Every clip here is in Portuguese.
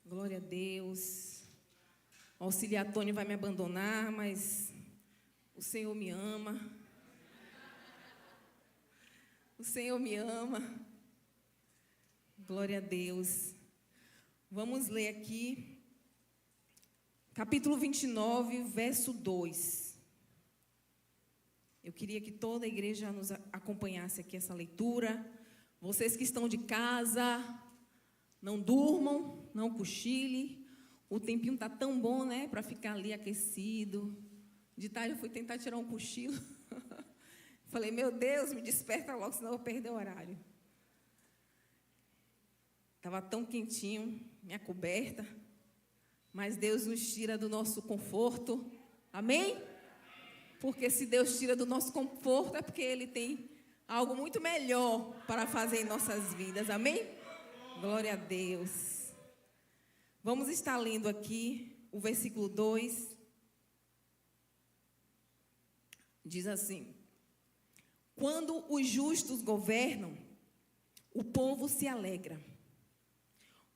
Glória a Deus. O auxiliar Tony vai me abandonar, mas o Senhor me ama. O Senhor me ama. Glória a Deus. Vamos ler aqui, capítulo 29, verso 2. Eu queria que toda a igreja nos acompanhasse aqui essa leitura. Vocês que estão de casa, não durmam, não cochile. O tempinho está tão bom, né, para ficar ali aquecido. De tarde eu fui tentar tirar um cochilo. Falei, meu Deus, me desperta logo, senão eu vou perder o horário. Estava tão quentinho, minha coberta. Mas Deus nos tira do nosso conforto. Amém? Porque se Deus tira do nosso conforto, é porque Ele tem algo muito melhor para fazer em nossas vidas. Amém? Glória a Deus. Vamos estar lendo aqui o versículo 2. Diz assim: quando os justos governam, o povo se alegra.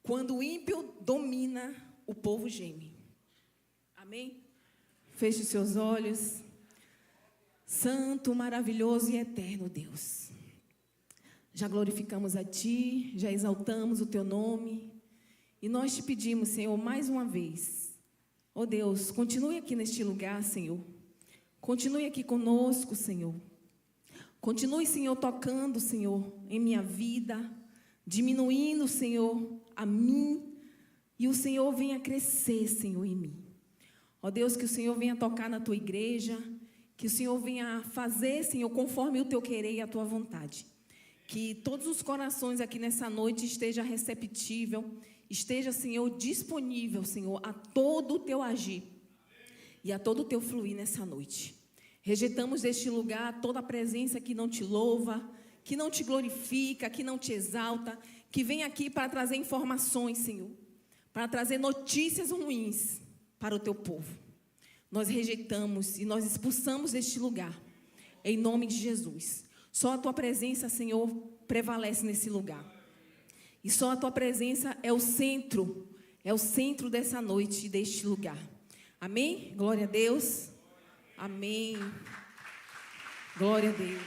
Quando o ímpio domina, o povo geme. Amém? Feche seus olhos. Santo, maravilhoso e eterno Deus, já glorificamos a Ti, já exaltamos o Teu nome. E nós te pedimos, Senhor, mais uma vez, ó Deus, continue aqui neste lugar, Senhor. Continue aqui conosco, Senhor. Continue, Senhor, tocando, Senhor, em minha vida, diminuindo, Senhor, a mim. E o Senhor venha crescer, Senhor, em mim. Ó Deus, que o Senhor venha tocar na Tua igreja, que o Senhor venha fazer, Senhor, conforme o Teu querer e a Tua vontade. Que todos os corações aqui nessa noite estejam receptíveis, esteja, Senhor, disponível, Senhor, a todo o Teu agir e a todo o Teu fluir nessa noite. Rejeitamos deste lugar toda a presença que não Te louva, que não Te glorifica, que não Te exalta, que vem aqui para trazer informações, Senhor, para trazer notícias ruins para o Teu povo. Nós rejeitamos e nós expulsamos deste lugar, em nome de Jesus. Só a Tua presença, Senhor, prevalece nesse lugar. E só a Tua presença é o centro dessa noite e deste lugar. Amém? Glória a Deus. Amém. Glória a Deus.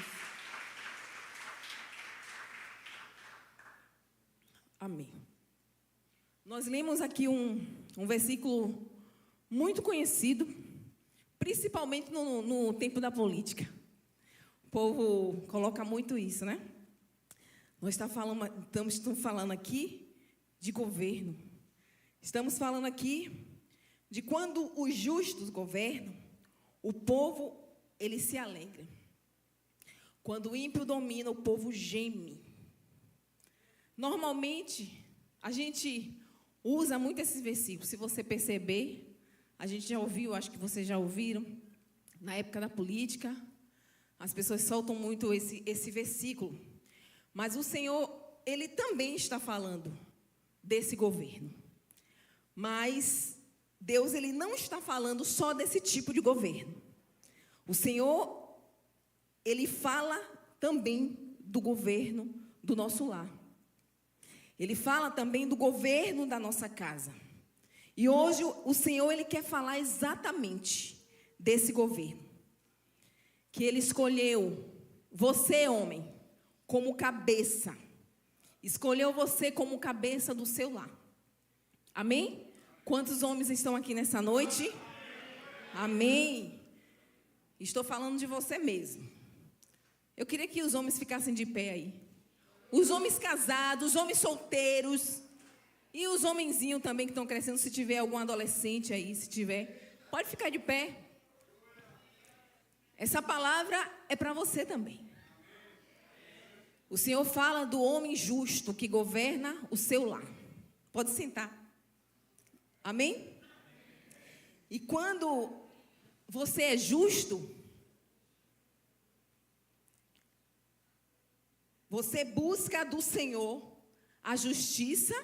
Amém. Nós lemos aqui um versículo muito conhecido, principalmente no tempo da política. O povo coloca muito isso, né? Nós estamos falando aqui de governo. Estamos falando aqui de quando os justos governam, o povo, ele se alegra. Quando o ímpio domina, o povo geme. Normalmente, a gente usa muito esses versículos. Se você perceber, a gente já ouviu, acho que vocês já ouviram, na época da política, as pessoas soltam muito esse versículo. Mas o Senhor, Ele também está falando desse governo. Mas Deus, Ele não está falando só desse tipo de governo. O Senhor, Ele fala também do governo do nosso lar. Ele fala também do governo da nossa casa. E hoje o Senhor, Ele quer falar exatamente desse governo. Que Ele escolheu você, homem, como cabeça. Escolheu você como cabeça do seu lar. Amém? Quantos homens estão aqui nessa noite? Amém. Estou falando de você mesmo. Eu queria que os homens ficassem de pé aí. Os homens casados, os homens solteiros e os homenzinhos também que estão crescendo, se tiver algum adolescente aí, se tiver, pode ficar de pé. Essa palavra é para você também. O Senhor fala do homem justo que governa o seu lar. Pode sentar. Amém? E quando você é justo, você busca do Senhor a justiça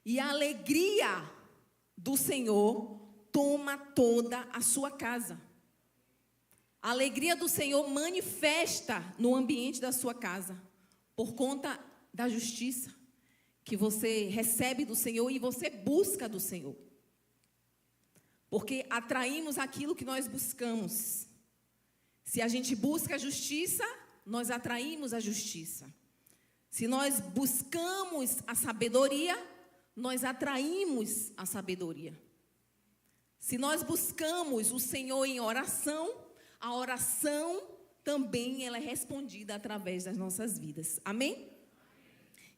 e a alegria do Senhor toma toda a sua casa. A alegria do Senhor manifesta no ambiente da sua casa por conta da justiça que você recebe do Senhor e você busca do Senhor. Porque atraímos aquilo que nós buscamos. Se a gente busca a justiça, nós atraímos a justiça. Se nós buscamos a sabedoria, nós atraímos a sabedoria. Se nós buscamos o Senhor em oração, a oração também ela é respondida através das nossas vidas. Amém?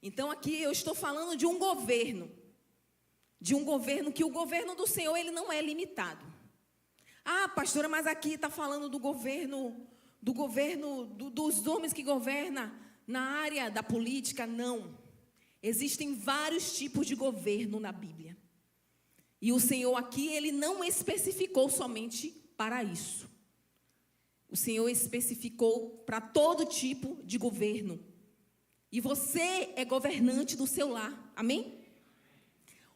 Então aqui eu estou falando de um governo. De um governo que o governo do Senhor ele não é limitado. Ah, pastora, mas aqui está falando do governo dos homens que governam na área da política. Não. Existem vários tipos de governo na Bíblia. E o Senhor aqui, ele não especificou somente para isso. O Senhor especificou para todo tipo de governo. E você é governante do seu lar. Amém?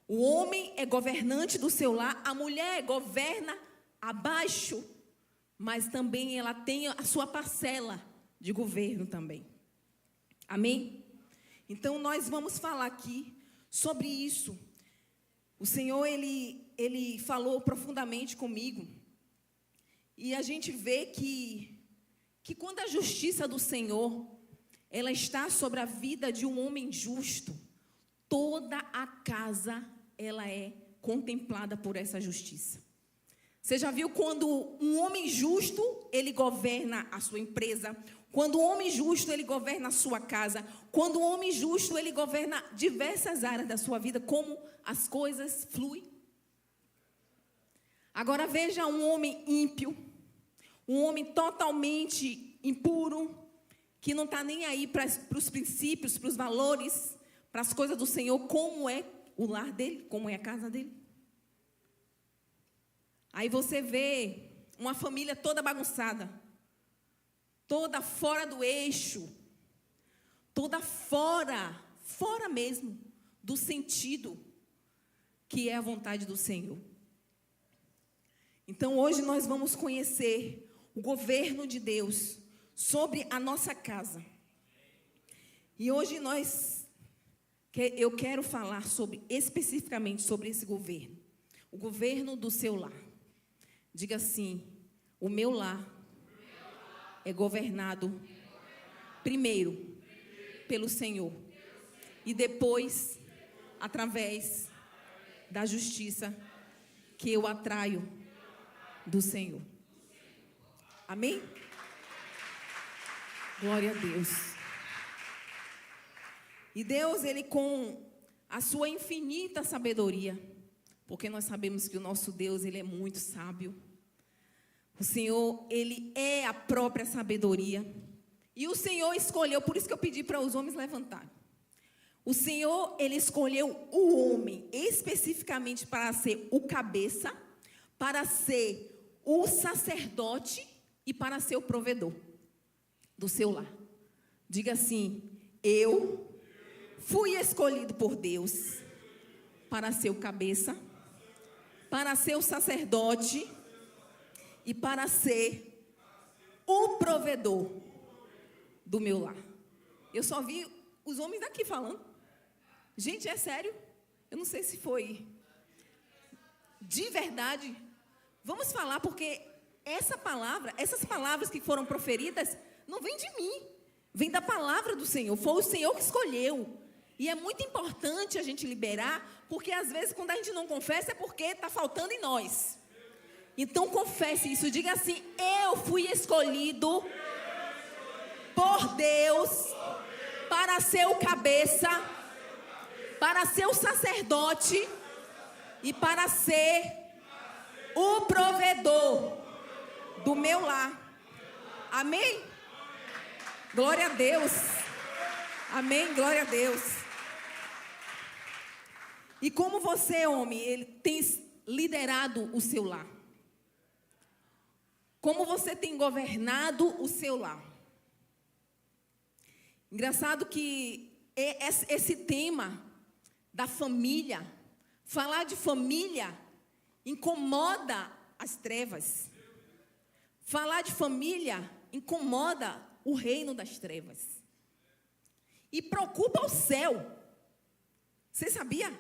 O homem é governante do seu lar. A mulher governa abaixo. Mas também ela tem a sua parcela de governo também. Amém? Então nós vamos falar aqui sobre isso. O Senhor, ele falou profundamente comigo. E a gente vê que quando a justiça do Senhor, ela está sobre a vida de um homem justo, toda a casa, ela é contemplada por essa justiça. Você já viu quando um homem justo, ele governa a sua empresa? Quando um homem justo, ele governa a sua casa? Quando um homem justo, ele governa diversas áreas da sua vida, como as coisas fluem? Agora veja um homem ímpio, um homem totalmente impuro, que não está nem aí para os princípios, para os valores, para as coisas do Senhor, como é o lar dele, como é a casa dele. Aí você vê uma família toda bagunçada, toda fora do eixo, toda fora mesmo do sentido que é a vontade do Senhor. Então hoje nós vamos conhecer o governo de Deus sobre a nossa casa. E hoje eu quero falar especificamente sobre esse governo, o governo do seu lar. Diga assim: o meu lar é governado primeiro pelo Senhor e depois através da justiça que eu atraio do Senhor. Amém? Glória a Deus. E Deus, ele com a sua infinita sabedoria, porque nós sabemos que o nosso Deus, ele é muito sábio. O Senhor, ele é a própria sabedoria. E o Senhor escolheu, por isso que eu pedi para os homens levantarem. O Senhor, ele escolheu o homem especificamente para ser o cabeça, para ser o sacerdote e para ser o provedor do seu lar. Diga assim: eu fui escolhido por Deus para ser o cabeça, para ser o sacerdote e para ser o provedor do meu lar. Eu só vi os homens daqui falando. Gente, é sério? Eu não sei se foi de verdade. Vamos falar, porque essas palavras que foram proferidas, não vêm de mim. Vem da palavra do Senhor. Foi o Senhor que escolheu. E é muito importante a gente liberar, porque às vezes quando a gente não confessa é porque está faltando em nós. Então confesse isso, diga assim: eu fui escolhido por Deus para ser o cabeça, para ser o sacerdote e para ser o provedor do meu lar. Amém? Glória a Deus. Amém, glória a Deus. E como você, homem, ele tem liderado o seu lar? Como você tem governado o seu lar? Engraçado que esse tema da família, falar de família, incomoda as trevas. Falar de família incomoda o reino das trevas. E preocupa o céu. Você sabia?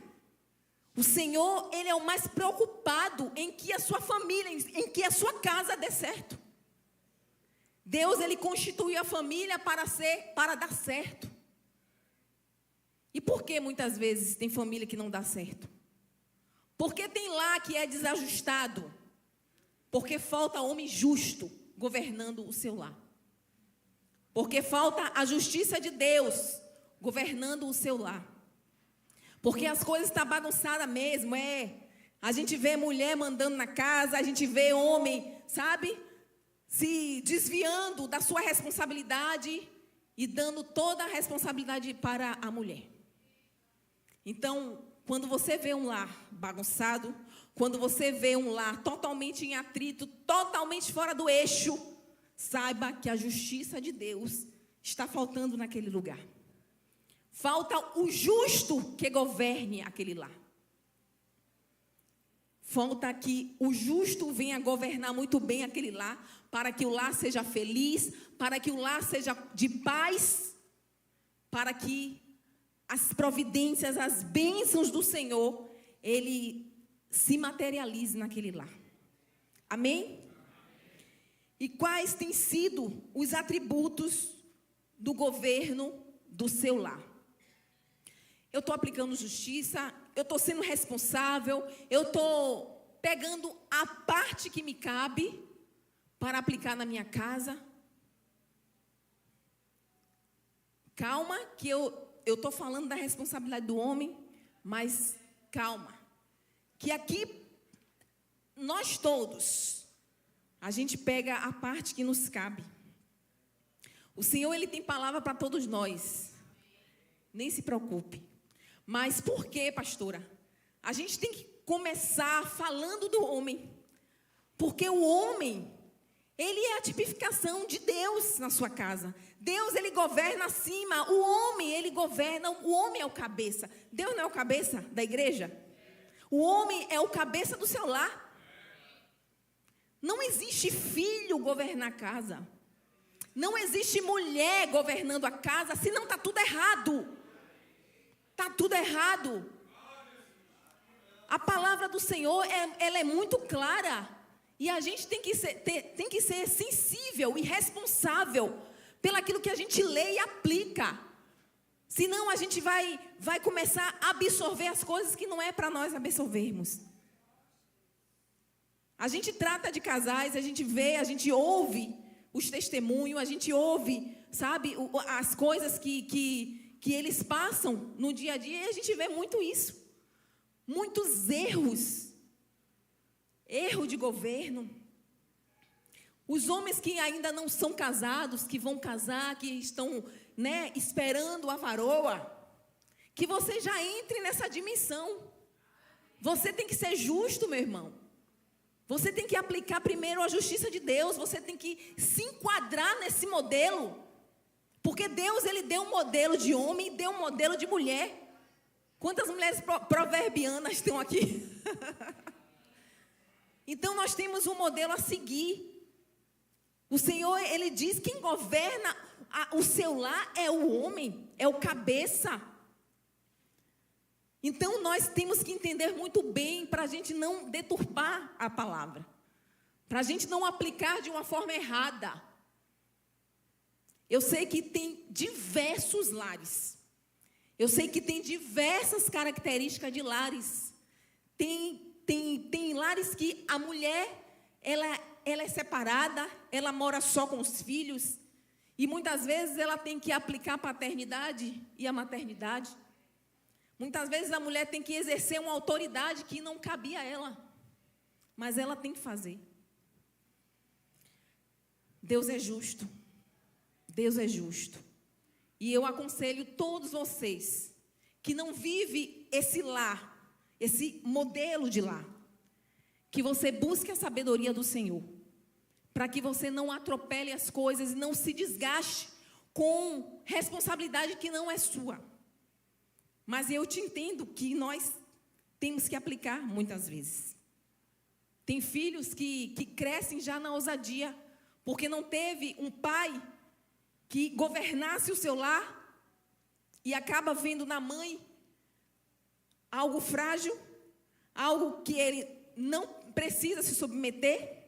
O Senhor, Ele é o mais preocupado em que a sua família, em que a sua casa dê certo. Deus, Ele constituiu a família para dar certo. E por que muitas vezes tem família que não dá certo? Porque tem lá que é desajustado. Porque falta homem justo governando o seu lar. Porque falta a justiça de Deus governando o seu lar. Porque as coisas estão bagunçadas mesmo, A gente vê mulher mandando na casa, a gente vê homem, sabe? Se desviando da sua responsabilidade e dando toda a responsabilidade para a mulher. Então, quando você vê um lar bagunçado, quando você vê um lar totalmente em atrito, totalmente fora do eixo, saiba que a justiça de Deus está faltando naquele lugar. Falta o justo que governe aquele lar. Falta que o justo venha governar muito bem aquele lar, para que o lar seja feliz, para que o lar seja de paz, para que as providências, as bênçãos do Senhor, Ele se materialize naquele lar. Amém? E quais têm sido os atributos do governo do seu lar? Eu estou aplicando justiça, eu estou sendo responsável, eu estou pegando a parte que me cabe para aplicar na minha casa. Calma, que eu estou falando da responsabilidade do homem, mas calma. Que aqui, nós todos, a gente pega a parte que nos cabe. O Senhor, Ele tem palavra para todos nós. Nem se preocupe. Mas por que, pastora? A gente tem que começar falando do homem. Porque o homem, ele é a tipificação de Deus na sua casa. Deus, Ele governa acima. O homem, ele governa. O homem é o cabeça. Deus não é o cabeça da igreja? O homem é o cabeça do seu lar. Não existe filho governar a casa. Não existe mulher governando a casa, senão está tudo errado. Está tudo errado. A palavra do Senhor, ela é muito clara. E a gente tem que ser sensível e responsável pelaquilo que a gente lê e aplica. Senão a gente vai começar a absorver as coisas que não é para nós absorvermos. A gente trata de casais, a gente vê, a gente ouve os testemunhos, a gente ouve, sabe, as coisas que eles passam no dia a dia, e a gente vê muito isso. Muitos erros. Erro de governo. Os homens que ainda não são casados, que vão casar, que estão, esperando a varoa, que você já entre nessa dimensão. Você tem que ser justo, meu irmão. Você tem que aplicar primeiro a justiça de Deus. Você tem que se enquadrar nesse modelo. Porque Deus, Ele deu um modelo de homem e deu um modelo de mulher. Quantas mulheres proverbianas estão aqui? Então, nós temos um modelo a seguir. O Senhor, Ele diz que quem governa o seu lar é o homem, é o cabeça. Então, nós temos que entender muito bem para a gente não deturpar a palavra. Para a gente não aplicar de uma forma errada. Eu sei que tem diversos lares. Eu sei que tem diversas características de lares. Tem lares que a mulher, ela é separada, ela mora só com os filhos. E muitas vezes ela tem que aplicar a paternidade e a maternidade. Muitas vezes a mulher tem que exercer uma autoridade que não cabia a ela. Mas ela tem que fazer. Deus é justo. Deus é justo. E eu aconselho todos vocês que não vivem esse lar, esse modelo de lar, que você busque a sabedoria do Senhor, para que você não atropele as coisas e não se desgaste com responsabilidade que não é sua. Mas eu te entendo que nós temos que aplicar muitas vezes. Tem filhos que crescem já na ousadia, porque não teve um pai que governasse o seu lar e acaba vendo na mãe algo frágil, algo que ele não precisa se submeter.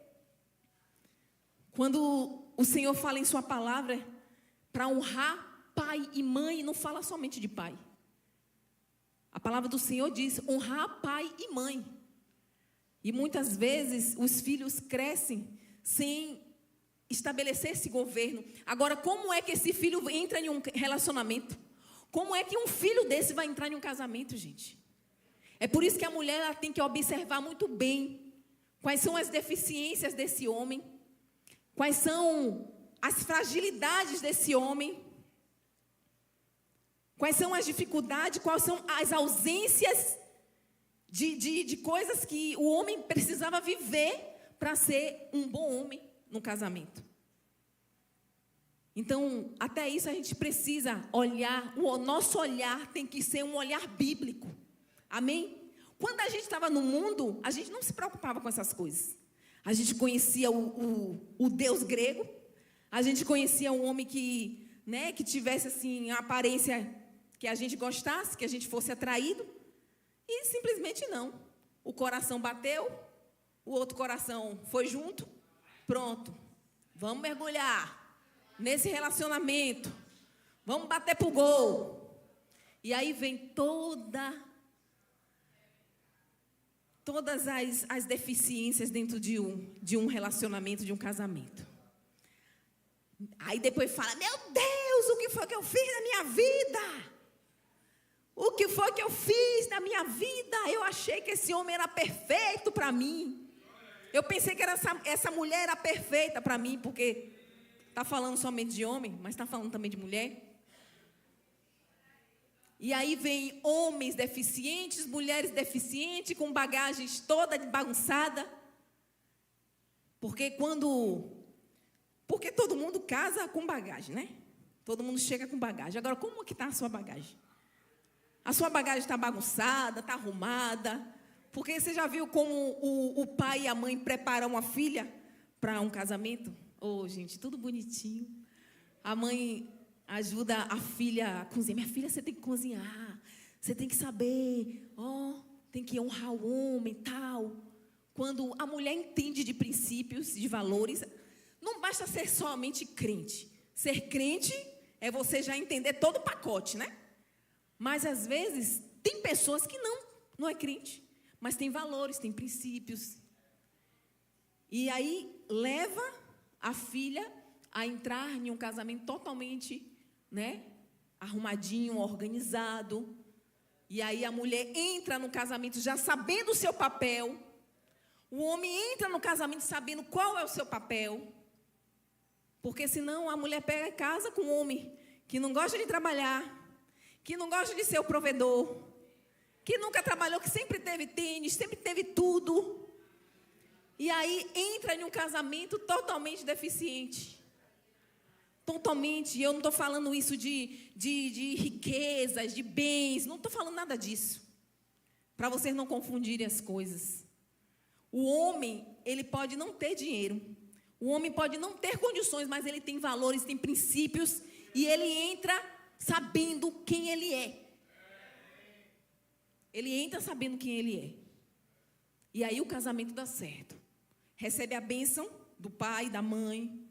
Quando o Senhor fala em sua palavra para honrar pai e mãe, não fala somente de pai. A palavra do Senhor diz honrar pai e mãe. E muitas vezes os filhos crescem sem estabelecer esse governo. Agora, como é que esse filho entra em um relacionamento? Como é que um filho desse vai entrar em um casamento, gente? É por isso que a mulher ela tem que observar muito bem quais são as deficiências desse homem, quais são as fragilidades desse homem, quais são as dificuldades, quais são as ausências de coisas que o homem precisava viver para ser um bom homem no casamento. Então, até isso a gente precisa olhar, o nosso olhar tem que ser um olhar bíblico. Amém? Quando a gente estava no mundo, a gente não se preocupava com essas coisas. A gente conhecia o Deus grego, a gente conhecia um homem que tivesse assim, a aparência que a gente gostasse, que a gente fosse atraído, e simplesmente não. O coração bateu, o outro coração foi junto, pronto, vamos mergulhar nesse relacionamento, vamos bater pro gol. E aí vem todas as deficiências dentro de um relacionamento, de um casamento. Aí depois fala, meu Deus, o que foi que eu fiz na minha vida? O que foi que eu fiz na minha vida? Eu achei que esse homem era perfeito para mim. Eu pensei que essa mulher era perfeita para mim, porque está falando somente de homem, mas está falando também de mulher. E aí vem homens deficientes, mulheres deficientes, com bagagens toda bagunçada. Porque todo mundo casa com bagagem, né? Todo mundo chega com bagagem. Agora, como que está a sua bagagem? A sua bagagem está bagunçada, está arrumada? Porque você já viu como o pai e a mãe preparam uma filha para um casamento? Gente, tudo bonitinho. A mãe ajuda a filha a cozinhar. Minha filha, você tem que cozinhar. Você tem que saber. Tem que honrar o homem, tal. Quando a mulher entende de princípios, de valores, não basta ser somente crente. Ser crente é você já entender todo o pacote, né? Mas, às vezes, tem pessoas que não é crente, mas tem valores, tem princípios. E aí, leva a filha a entrar em um casamento totalmente, arrumadinho, organizado. E aí, a mulher entra no casamento já sabendo o seu papel. O homem entra no casamento sabendo qual é o seu papel. Porque, senão, a mulher pega e casa com um homem que não gosta de trabalhar, que não gosta de ser o provedor, que nunca trabalhou, que sempre teve tênis, sempre teve tudo. E aí entra em um casamento totalmente deficiente. Totalmente. E eu não estou falando isso de riquezas, de bens, não estou falando nada disso. Para vocês não confundirem as coisas. O homem, ele pode não ter dinheiro. O homem pode não ter condições, mas ele tem valores, tem princípios, e ele entra sabendo quem ele é. Ele entra sabendo quem ele é. E aí o casamento dá certo. Recebe a bênção do pai, da mãe.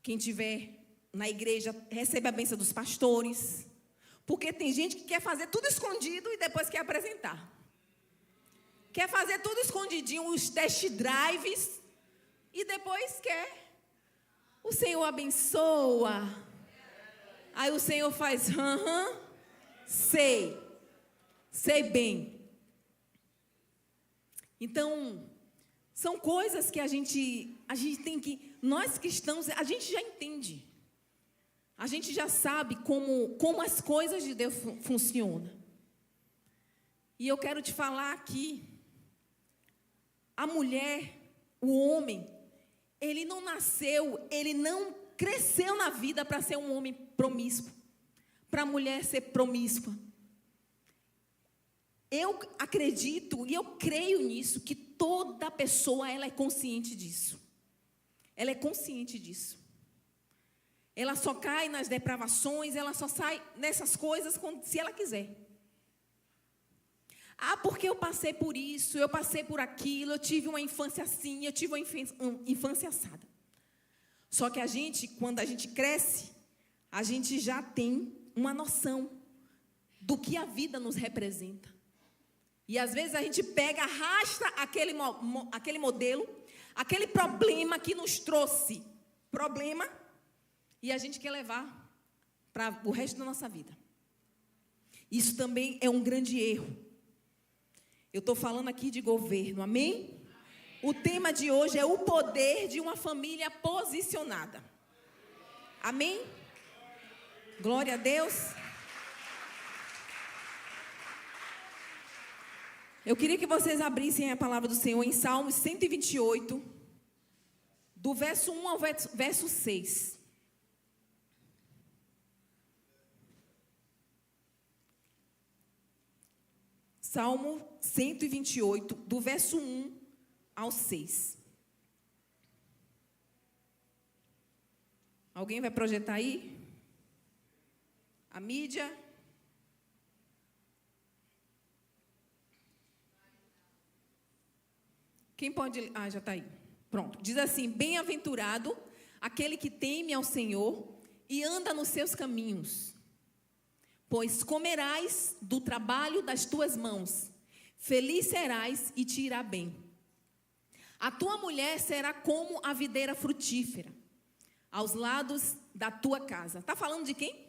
Quem estiver na igreja, recebe a bênção dos pastores. Porque tem gente que quer fazer tudo escondido e depois quer apresentar. Quer fazer tudo escondidinho, os test drives, e depois quer. O Senhor abençoa. Aí o Senhor faz, sei bem. Então, são coisas que a gente tem que, nós cristãos, a gente já entende. A gente já sabe como as coisas de Deus funcionam. E eu quero te falar aqui, a mulher, o homem, ele não nasceu, ele não cresceu na vida para ser um homem promíscuo, para a mulher ser promíscua. Eu acredito e eu creio nisso, que toda pessoa ela é consciente disso. Ela é consciente disso. Ela só cai nas depravações, ela só sai nessas coisas se ela quiser. Ah, porque eu passei por isso, eu passei por aquilo, eu tive uma infância assim, eu tive uma infância assada. Só que quando a gente cresce, a gente já tem uma noção do que a vida nos representa. E às vezes a gente pega, arrasta aquele modelo, aquele problema que nos trouxe problema, e a gente quer levar para o resto da nossa vida. Isso também é um grande erro. Eu estou falando aqui de governo, amém? O tema de hoje é o poder de uma família posicionada. Amém? Glória a Deus. Eu queria que vocês abrissem a palavra do Senhor em Salmos 128, do verso 1 ao verso 6. Salmo 128, do verso 1 ao 6. Alguém vai projetar aí? A mídia? Quem pode... Ah, já está aí. Pronto. Diz assim: bem-aventurado aquele que teme ao Senhor e anda nos seus caminhos. Pois comerás do trabalho das tuas mãos, feliz serás e te irá bem. A tua mulher será como a videira frutífera, aos lados da tua casa. Está falando de quem?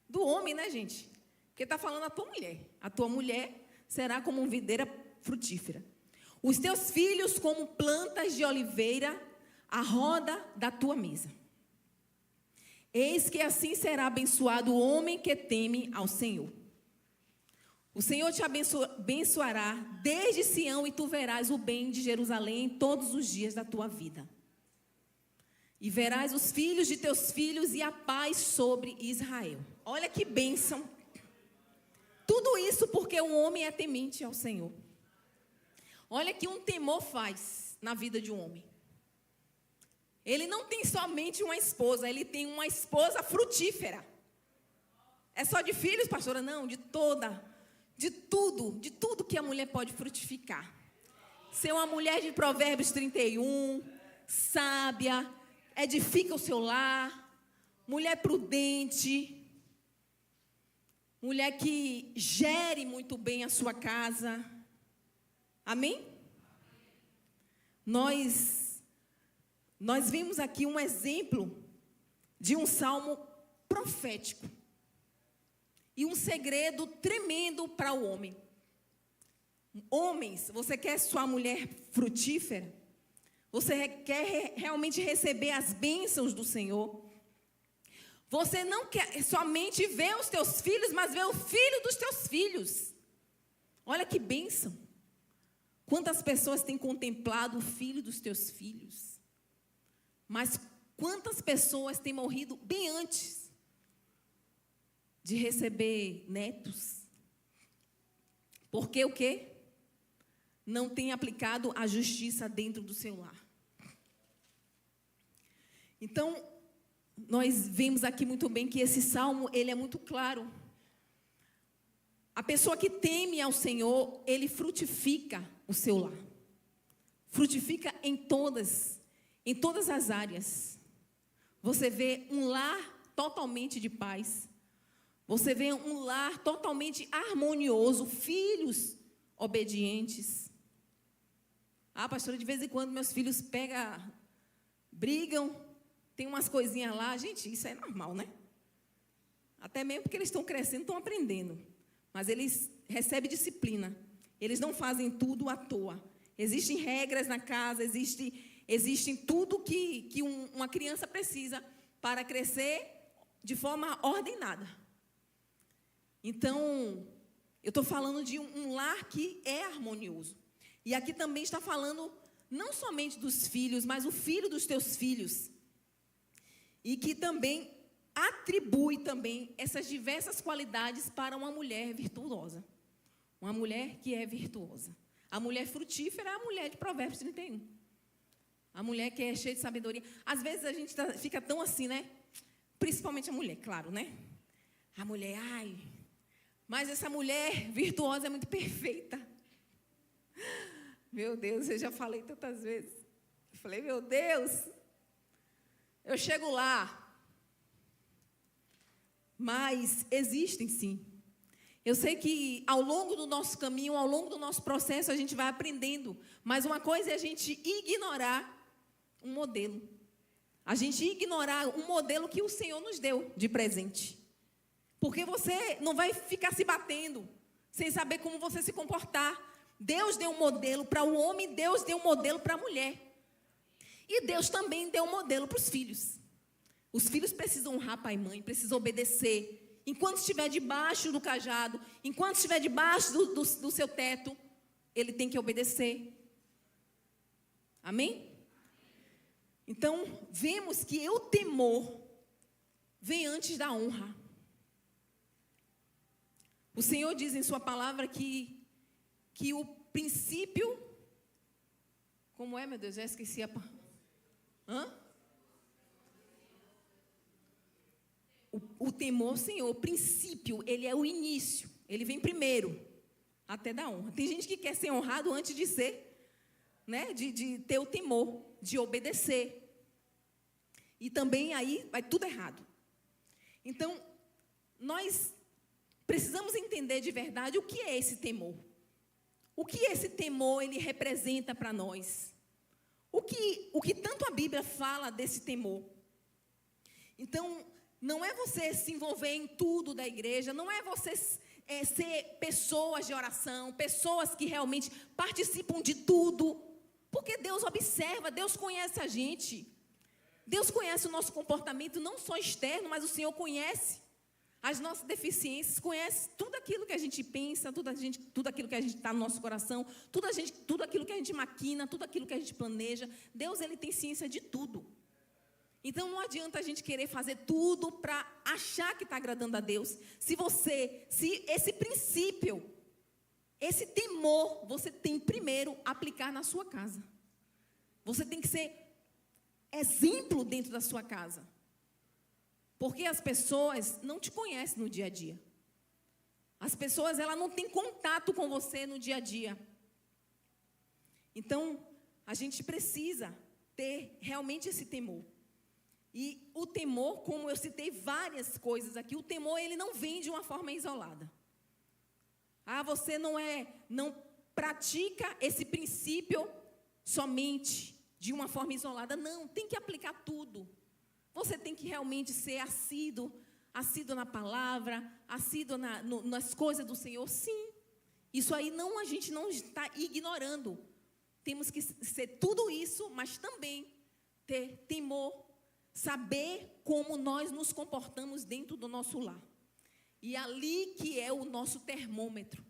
Do homem, né, gente? Porque está falando a tua mulher. A tua mulher será como uma videira frutífera. Os teus filhos como plantas de oliveira, à roda da tua mesa. Eis que assim será abençoado o homem que teme ao Senhor. O Senhor te abençoará desde Sião, e tu verás o bem de Jerusalém todos os dias da tua vida. E verás os filhos de teus filhos e a paz sobre Israel. Olha que bênção. Tudo isso porque o homem é temente ao Senhor. Olha que um temor faz na vida de um homem. Ele não tem somente uma esposa, ele tem uma esposa frutífera. É só de filhos, pastora? Não, de tudo que a mulher pode frutificar. Ser uma mulher de Provérbios 31, sábia, edifica o seu lar, mulher prudente, mulher que gere muito bem a sua casa. Amém? Nós vimos aqui um exemplo de um salmo profético e um segredo tremendo para o homem. Homens, você quer sua mulher frutífera? Você quer realmente receber as bênçãos do Senhor? Você não quer somente ver os teus filhos, mas ver o filho dos teus filhos. Olha que bênção. Quantas pessoas têm contemplado o filho dos teus filhos? Mas quantas pessoas têm morrido bem antes de receber netos? Porque o quê? Não tem aplicado a justiça dentro do seu lar. Então, nós vemos aqui muito bem que esse salmo, ele é muito claro. A pessoa que teme ao Senhor, ele frutifica o seu lar. Frutifica em todas as áreas. Você vê um lar totalmente de paz. Você vê um lar totalmente harmonioso, filhos obedientes. Ah, pastora, de vez em quando meus filhos brigam, tem umas coisinhas lá. Gente, isso é normal, né? Até mesmo porque eles estão crescendo, estão aprendendo. Mas eles recebem disciplina. Eles não fazem tudo à toa. Existem regras na casa, existem tudo que uma criança precisa para crescer de forma ordenada. Então, eu estou falando de um lar que é harmonioso. E aqui também está falando não somente dos filhos, mas o filho dos teus filhos. E que também atribui também essas diversas qualidades para uma mulher virtuosa. Uma mulher que é virtuosa. A mulher frutífera é a mulher de Provérbios 31. A mulher que é cheia de sabedoria. Às vezes a gente fica tão assim, né? Principalmente a mulher, claro, né? A mulher, Mas essa mulher virtuosa é muito perfeita. Meu Deus, eu já falei tantas vezes. Eu falei, meu Deus, eu chego lá. Mas existem sim. Eu sei que ao longo do nosso caminho, ao longo do nosso processo, a gente vai aprendendo. Mas uma coisa é a gente ignorar um modelo. A gente ignorar um modelo que o Senhor nos deu de presente. Porque você não vai ficar se batendo, sem saber como você se comportar. Deus deu um modelo para o homem, Deus deu um modelo para a mulher. E Deus também deu um modelo para os filhos. Os filhos precisam honrar pai e mãe, precisam obedecer. Enquanto estiver debaixo do cajado, enquanto estiver debaixo do seu teto, ele tem que obedecer. Amém? Então, vemos que o temor vem antes da honra. O Senhor diz em sua palavra que o princípio... Como é, meu Deus? Já esqueci a... O temor, Senhor, o princípio, ele é o início. Ele vem primeiro, até da honra. Tem gente que quer ser honrado antes de ser, né? De ter o temor, de obedecer. E também aí vai tudo errado. Então, nós precisamos entender de verdade o que é esse temor. O que esse temor, ele representa para nós. O que tanto a Bíblia fala desse temor. Então, não é você se envolver em tudo da igreja, não é você ser pessoas de oração, pessoas que realmente participam de tudo. Porque Deus observa, Deus conhece a gente. Deus conhece o nosso comportamento, não só externo, mas o Senhor conhece as nossas deficiências, conhece tudo aquilo que a gente pensa, tudo aquilo que a gente está no nosso coração, tudo aquilo que a gente maquina, tudo aquilo que a gente planeja. Deus, ele tem ciência de tudo. Então, não adianta a gente querer fazer tudo para achar que está agradando a Deus. Se esse princípio, esse temor, você tem primeiro aplicar na sua casa. Você tem que ser exemplo dentro da sua casa. Porque as pessoas não te conhecem no dia a dia. As pessoas, elas não têm contato com você no dia a dia. Então, a gente precisa ter realmente esse temor. E o temor, como eu citei várias coisas aqui, o temor, ele não vem de uma forma isolada. Você não pratica esse princípio somente de uma forma isolada. Não, tem que aplicar tudo. Você tem que realmente ser assíduo na palavra, assíduo nas coisas do Senhor. Sim, isso aí a gente não está ignorando. Temos que ser tudo isso, mas também ter temor, saber como nós nos comportamos dentro do nosso lar. E ali que é o nosso termômetro,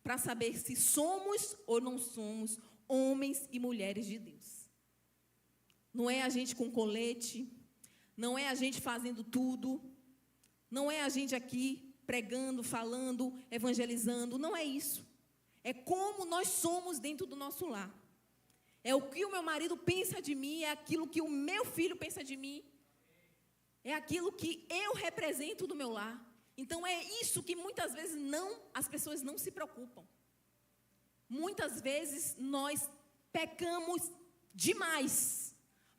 para saber se somos ou não somos homens e mulheres de Deus. Não é a gente com colete, não é a gente fazendo tudo, não é a gente aqui pregando, falando, evangelizando, não é isso. É como nós somos dentro do nosso lar. É o que o meu marido pensa de mim, é aquilo que o meu filho pensa de mim. É aquilo que eu represento do meu lar. Então, é isso que muitas vezes as pessoas não se preocupam. Muitas vezes nós pecamos demais,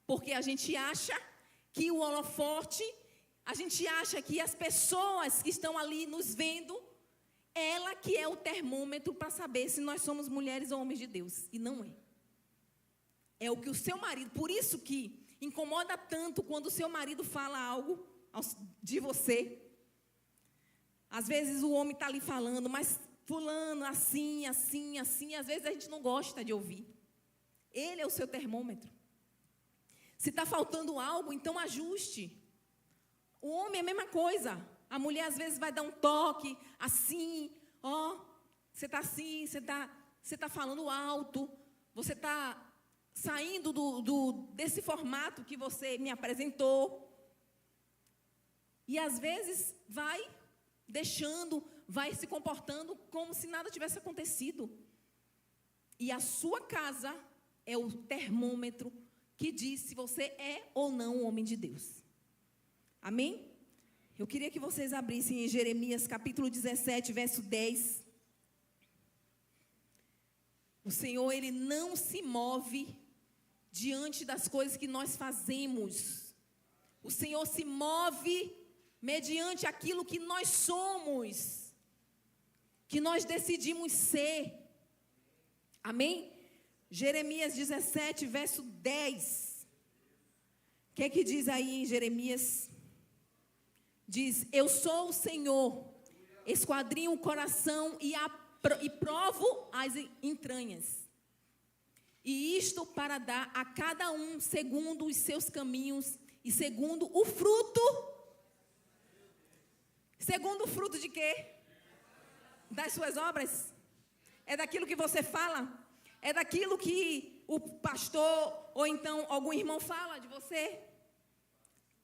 porque a gente acha que o holofote, a gente acha que as pessoas que estão ali nos vendo, ela que é o termômetro para saber se nós somos mulheres ou homens de Deus. E não é. É o que o seu marido, por isso que incomoda tanto quando o seu marido fala algo de você. Às vezes o homem está ali falando, mas fulano, assim, assim, assim. Às vezes a gente não gosta de ouvir. Ele é o seu termômetro. Se está faltando algo, então ajuste. O homem é a mesma coisa. A mulher às vezes vai dar um toque, assim, você está assim, você está falando alto, você está saindo desse formato que você me apresentou. E às vezes vai deixando, vai se comportando como se nada tivesse acontecido. E a sua casa é o termômetro que diz se você é ou não um homem de Deus. Amém? Eu queria que vocês abrissem em Jeremias capítulo 17, verso 10. O Senhor, Ele não se move diante das coisas que nós fazemos. O Senhor se move mediante aquilo que nós somos, que nós decidimos ser. Amém? Jeremias 17, verso 10. O que é que diz aí em Jeremias? Diz: eu sou o Senhor, esquadrinho o coração e provo as entranhas. E isto para dar a cada um segundo os seus caminhos e segundo o fruto. Segundo o fruto de quê? Das suas obras? É daquilo que você fala? É daquilo que o pastor ou então algum irmão fala de você?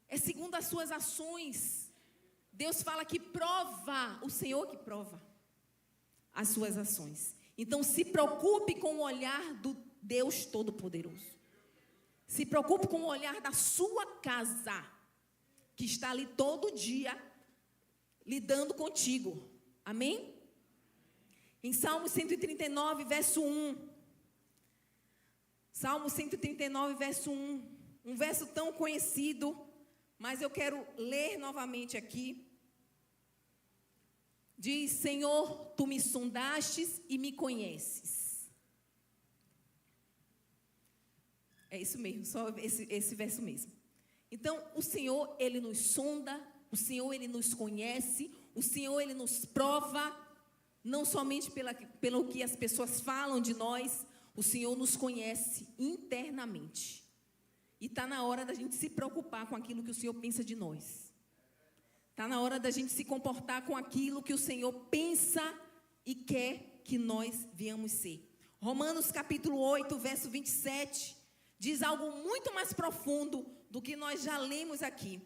É segundo as suas ações. Deus fala que prova, o Senhor que prova as suas ações. Então se preocupe com o olhar do Deus Todo-Poderoso. Se preocupe com o olhar da sua casa, que está ali todo dia lidando contigo. Amém? Em Salmo 139, verso 1. Salmo 139, verso 1. Um verso tão conhecido, mas eu quero ler novamente aqui. Diz: Senhor, tu me sondastes e me conheces. É isso mesmo, só esse verso mesmo. Então, o Senhor, Ele nos sonda, o Senhor, Ele nos conhece, o Senhor, Ele nos prova, não somente pelo que as pessoas falam de nós, o Senhor nos conhece internamente. E está na hora da gente se preocupar com aquilo que o Senhor pensa de nós. Está na hora da gente se comportar com aquilo que o Senhor pensa e quer que nós venhamos ser. Romanos capítulo 8, verso 27, diz algo muito mais profundo do que nós já lemos aqui.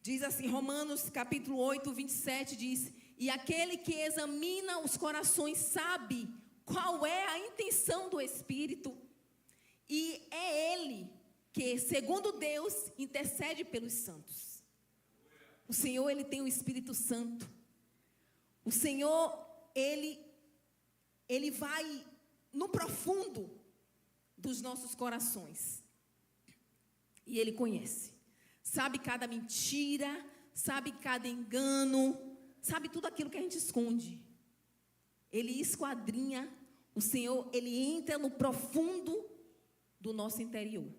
Diz assim, Romanos capítulo 8, 27, diz: e aquele que examina os corações sabe qual é a intenção do Espírito, e é Ele que, segundo Deus, intercede pelos santos. O Senhor, Ele tem o Espírito Santo. O Senhor, Ele vai no profundo dos nossos corações. E Ele conhece. Sabe cada mentira, sabe cada engano, sabe tudo aquilo que a gente esconde. Ele esquadrinha. O Senhor, Ele entra no profundo do nosso interior.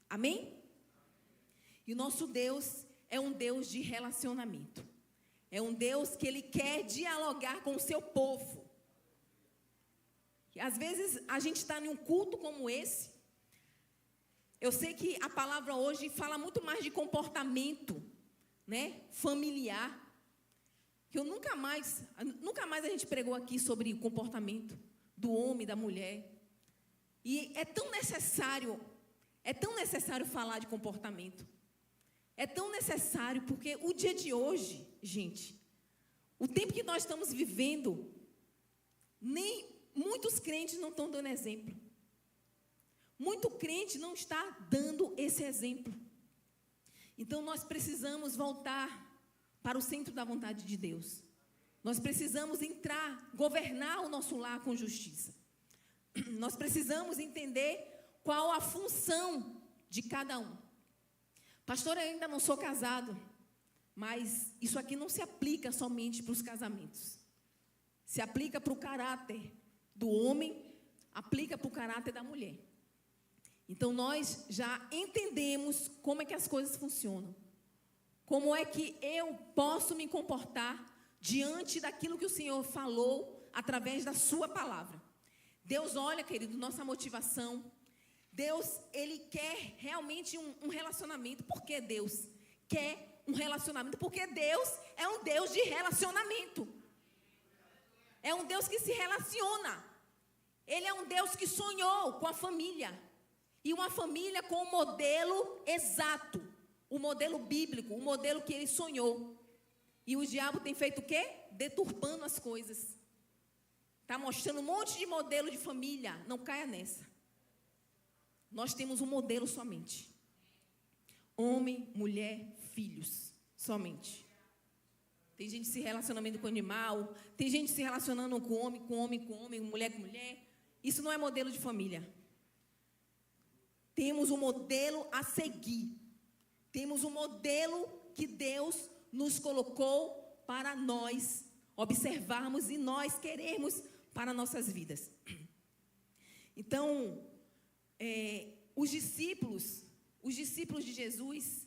Amém? E o nosso Deus é um Deus de relacionamento. É um Deus que Ele quer dialogar com o seu povo. E às vezes a gente está em um culto como esse. Eu sei que a palavra hoje fala muito mais de comportamento, né, familiar. Que eu nunca mais a gente pregou aqui sobre o comportamento do homem, da mulher. E é tão necessário falar de comportamento. É tão necessário porque o dia de hoje, gente, o tempo que nós estamos vivendo, nem muitos crentes não estão dando exemplo. Muito crente não está dando esse exemplo. Então nós precisamos voltar para o centro da vontade de Deus. Nós precisamos governar o nosso lar com justiça. Nós precisamos entender qual a função de cada um. Pastor, eu ainda não sou casado, mas isso aqui não se aplica somente para os casamentos. Se aplica para o caráter do homem, aplica para o caráter da mulher. Então, nós já entendemos como é que as coisas funcionam. Como é que eu posso me comportar diante daquilo que o Senhor falou através da sua palavra. Deus olha, querido, nossa motivação. Deus, Ele quer realmente um relacionamento. Por que Deus quer um relacionamento? Porque Deus é um Deus de relacionamento. É um Deus que se relaciona. Ele é um Deus que sonhou com a família. E uma família com o modelo exato. O modelo bíblico, o modelo que Ele sonhou. E o diabo tem feito o quê? Deturpando as coisas. Está mostrando um monte de modelo de família. Não caia nessa. Nós temos um modelo somente. Homem, mulher, filhos. somente. Tem gente se relacionando com animal, tem gente se relacionando com homem, com homem, com homem, mulher com mulher. Isso não é modelo de família. Temos um modelo a seguir. Temos um modelo que Deus nos colocou para nós observarmos e nós querermos para nossas vidas. Então, os discípulos de Jesus,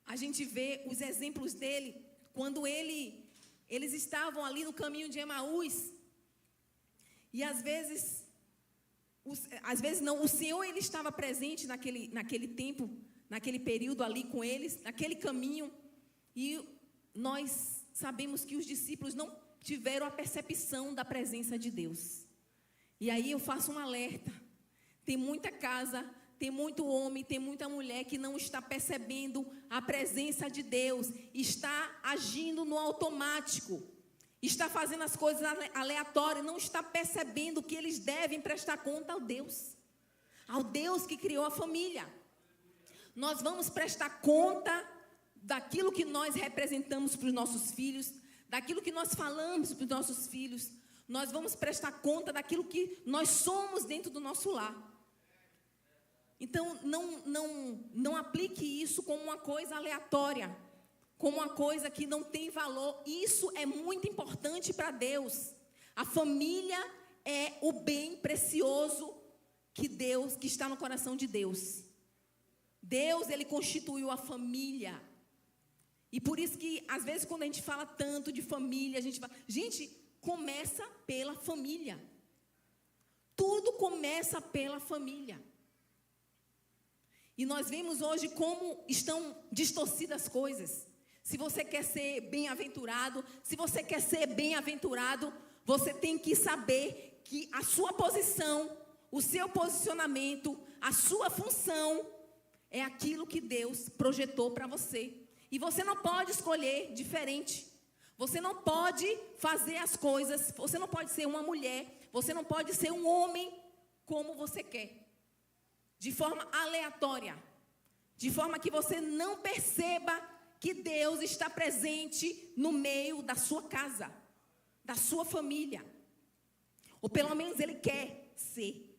a gente vê os exemplos dele, quando eles estavam ali no caminho de Emaús, e às vezes não, o Senhor ele estava presente naquele tempo, naquele período ali com eles, naquele caminho, e nós sabemos que os discípulos não tiveram a percepção da presença de Deus. E aí eu faço um alerta, tem muita casa, tem muito homem, tem muita mulher que não está percebendo a presença de Deus, está agindo no automático, está fazendo as coisas aleatórias, não está percebendo que eles devem prestar conta ao Deus que criou a família. Nós vamos prestar conta daquilo que nós representamos para os nossos filhos, daquilo que nós falamos para os nossos filhos. Nós vamos prestar conta daquilo que nós somos dentro do nosso lar. Então, não aplique isso como uma coisa aleatória, como uma coisa que não tem valor. Isso é muito importante para Deus. A família é o bem precioso que está no coração de Deus. Deus, ele constituiu a família. E por isso que, às vezes, quando a gente fala tanto de família, a gente fala... Gente, começa pela família. Tudo começa pela família. E nós vemos hoje como estão distorcidas as coisas. Se você quer ser bem-aventurado, você tem que saber que a sua posição, o seu posicionamento, a sua função é aquilo que Deus projetou para você. E você não pode escolher diferente. Você não pode fazer as coisas, você não pode ser uma mulher, você não pode ser um homem como você quer. De forma aleatória. De forma que você não perceba que Deus está presente no meio da sua casa, da sua família. Ou pelo menos Ele quer ser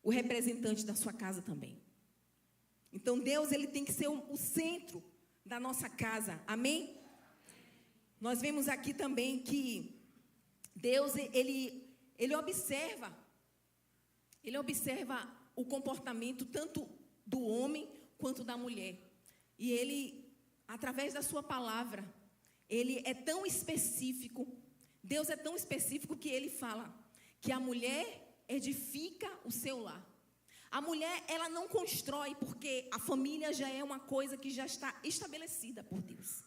o representante da sua casa também. Então Deus, ele tem que ser o centro da nossa casa. Amém? Nós vemos aqui também que Deus, ele observa o comportamento tanto do homem quanto da mulher. E ele, através da sua palavra, ele é tão específico, Deus é tão específico que ele fala que a mulher edifica o seu lar. A mulher, ela não constrói, porque a família já é uma coisa que já está estabelecida por Deus.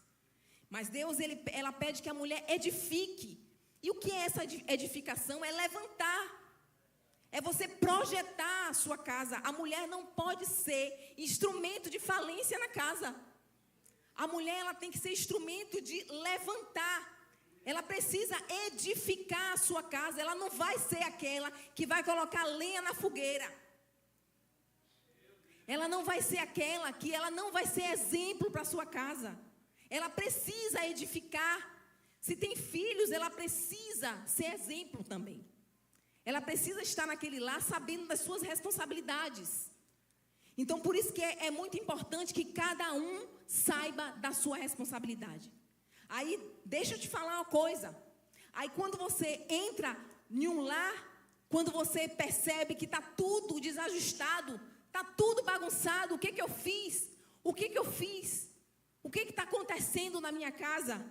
Mas Deus, ela pede que a mulher edifique. E o que é essa edificação? É levantar. É você projetar a sua casa. A mulher não pode ser instrumento de falência na casa. A mulher, ela tem que ser instrumento de levantar. Ela precisa edificar a sua casa. Ela não vai ser aquela que vai colocar lenha na fogueira. Ela não vai ser aquela que ela não vai ser exemplo para a sua casa. Ela precisa edificar. Se tem filhos, ela precisa ser exemplo também. Ela precisa estar naquele lar sabendo das suas responsabilidades. Então, por isso que é muito importante que cada um saiba da sua responsabilidade. Aí, deixa eu te falar uma coisa. Aí, quando você entra em um lar, quando você percebe que está tudo desajustado, está tudo bagunçado, o que eu fiz? O que eu fiz? O que está acontecendo na minha casa?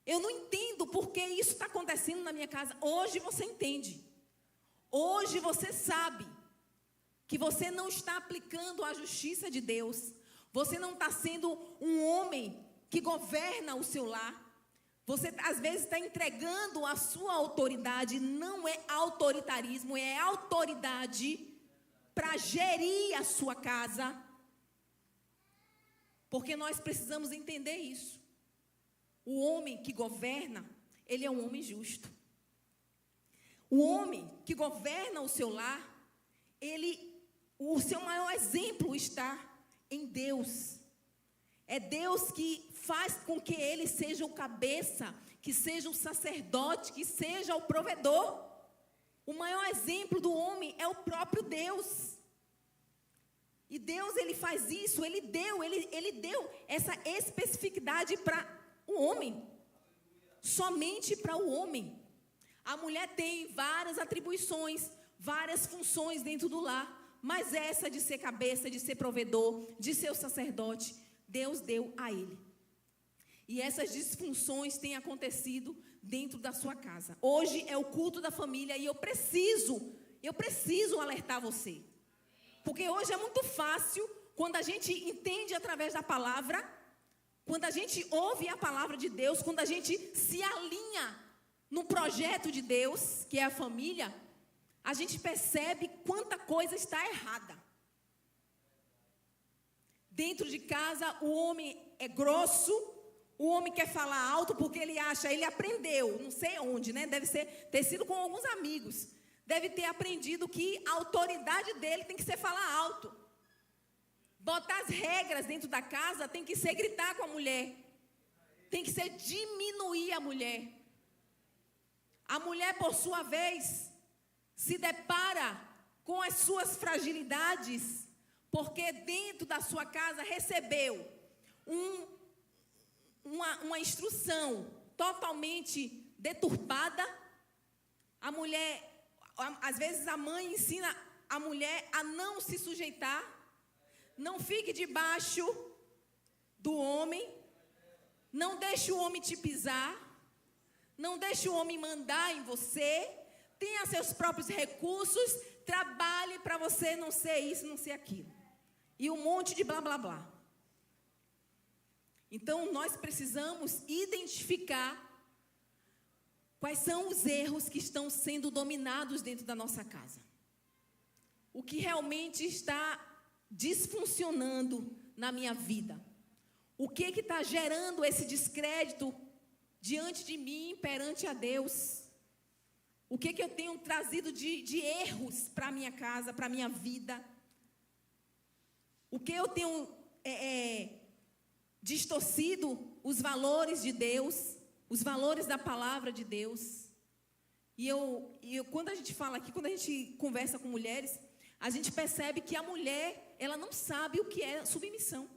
Eu não entendo por que isso está acontecendo na minha casa. Hoje você entende. Hoje você sabe que você não está aplicando a justiça de Deus. Você não está sendo um homem que governa o seu lar. Você, às vezes, está entregando a sua autoridade. Não é autoritarismo, é autoridade para gerir a sua casa. Porque nós precisamos entender isso. O homem que governa, ele é um homem justo. O homem que governa o seu lar, o seu maior exemplo está em Deus. É Deus que faz com que ele seja o cabeça, que seja o sacerdote, que seja o provedor. O maior exemplo do homem é o próprio Deus. E Deus, ele faz isso, ele deu essa especificidade para o homem. Somente para o homem. A mulher tem várias atribuições, várias funções dentro do lar, mas essa de ser cabeça, de ser provedor, de ser o sacerdote, Deus deu a ele. E essas disfunções têm acontecido dentro da sua casa. Hoje é o culto da família e eu preciso alertar você. Porque hoje é muito fácil, quando a gente entende através da palavra, quando a gente ouve a palavra de Deus, quando a gente se alinha no projeto de Deus, que é a família, a gente percebe quanta coisa está errada. Dentro de casa, o homem é grosso, o homem quer falar alto porque ele aprendeu, não sei onde, né? Deve ter sido com alguns amigos. Deve ter aprendido que a autoridade dele tem que ser falar alto. Botar as regras dentro da casa tem que ser gritar com a mulher. Tem que ser diminuir a mulher. A mulher, por sua vez, se depara com as suas fragilidades, porque dentro da sua casa recebeu uma instrução totalmente deturpada. A mulher, às vezes a mãe ensina a mulher a não se sujeitar, não fique debaixo do homem, não deixe o homem te pisar, não deixe o homem mandar em você, tenha seus próprios recursos, trabalhe para você não ser isso, não ser aquilo. E um monte de blá, blá, blá. Então, nós precisamos identificar quais são os erros que estão sendo dominados dentro da nossa casa. O que realmente está disfuncionando na minha vida. O que está gerando esse descrédito diante de mim, perante a Deus? O que eu tenho trazido de erros para a minha casa, para a minha vida? O que eu tenho distorcido os valores de Deus, os valores da palavra de Deus? E quando a gente fala aqui, quando a gente conversa com mulheres, a gente percebe que a mulher, ela não sabe o que é submissão.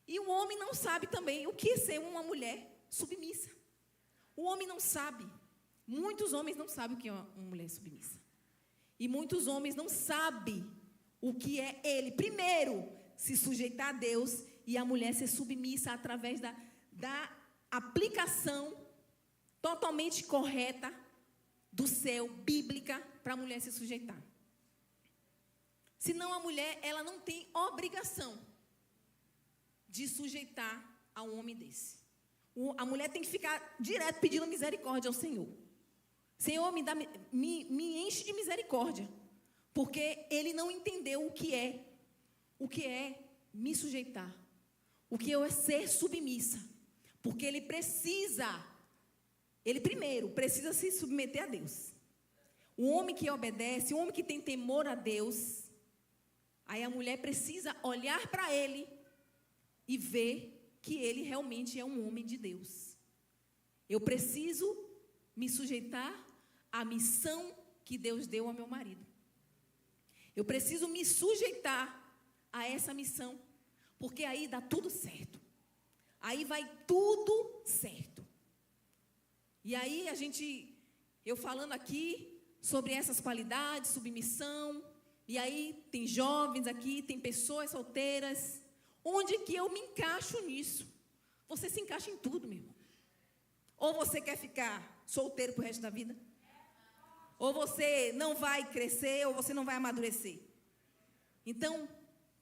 E o homem não sabe também o que é ser uma mulher submissa. O homem não sabe. Muitos homens não sabem o que é uma mulher submissa. E muitos homens não sabem o que é ele, primeiro, se sujeitar a Deus, e a mulher ser submissa através da aplicação totalmente correta do céu, bíblica, para a mulher se sujeitar. Senão a mulher, ela não tem obrigação de sujeitar a um homem desse. A mulher tem que ficar direto pedindo misericórdia ao Senhor. Senhor, me enche de misericórdia. Porque ele não entendeu o que é me sujeitar. O que é ser submissa. Porque ele primeiro precisa se submeter a Deus. O homem que obedece, o homem que tem temor a Deus, aí a mulher precisa olhar para ele e ver que ele realmente é um homem de Deus. Eu preciso me sujeitar à missão que Deus deu ao meu marido. Eu preciso me sujeitar a essa missão, porque aí dá tudo certo. Aí vai tudo certo. E aí eu falando aqui sobre essas qualidades, submissão, e aí tem jovens aqui, tem pessoas solteiras. Onde que eu me encaixo nisso? Você se encaixa em tudo, meu irmão. Ou você quer ficar solteiro pro resto da vida? Ou você não vai crescer, ou você não vai amadurecer. Então,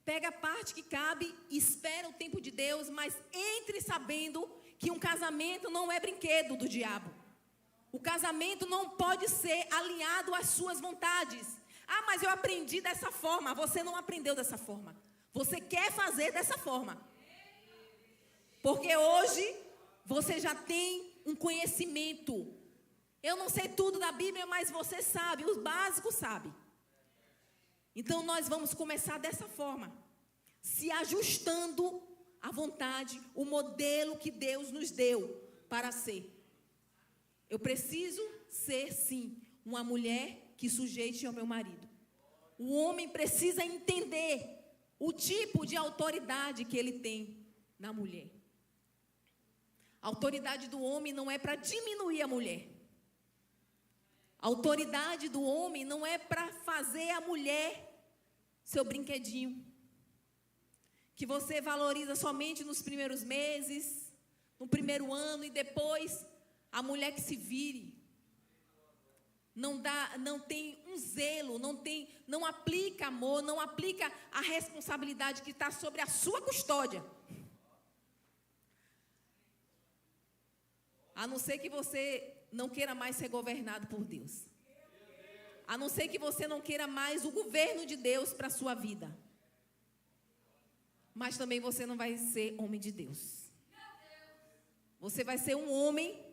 pega a parte que cabe, espera o tempo de Deus, mas entre sabendo que um casamento não é brinquedo do diabo. O casamento não pode ser alinhado às suas vontades. Ah, mas eu aprendi dessa forma. Você não aprendeu dessa forma. Você quer fazer dessa forma. Porque hoje você já tem um conhecimento. Eu não sei tudo da Bíblia, mas você sabe, os básicos sabe. Então nós vamos começar dessa forma. se ajustando à vontade, o modelo que Deus nos deu para ser. Eu preciso ser, sim, uma mulher que sujeite ao meu marido. O homem precisa entender o tipo de autoridade que ele tem na mulher. A autoridade do homem não é para diminuir a mulher. A autoridade do homem não é para fazer a mulher seu brinquedinho, que você valoriza somente nos primeiros meses, no primeiro ano, e depois a mulher que se vire. Não tem um zelo, não aplica amor, não aplica a responsabilidade que está sobre a sua custódia. A não ser que você não queira mais ser governado por Deus. A não ser que você não queira mais o governo de Deus para a sua vida. Mas também você não vai ser homem de Deus. Você vai ser um homem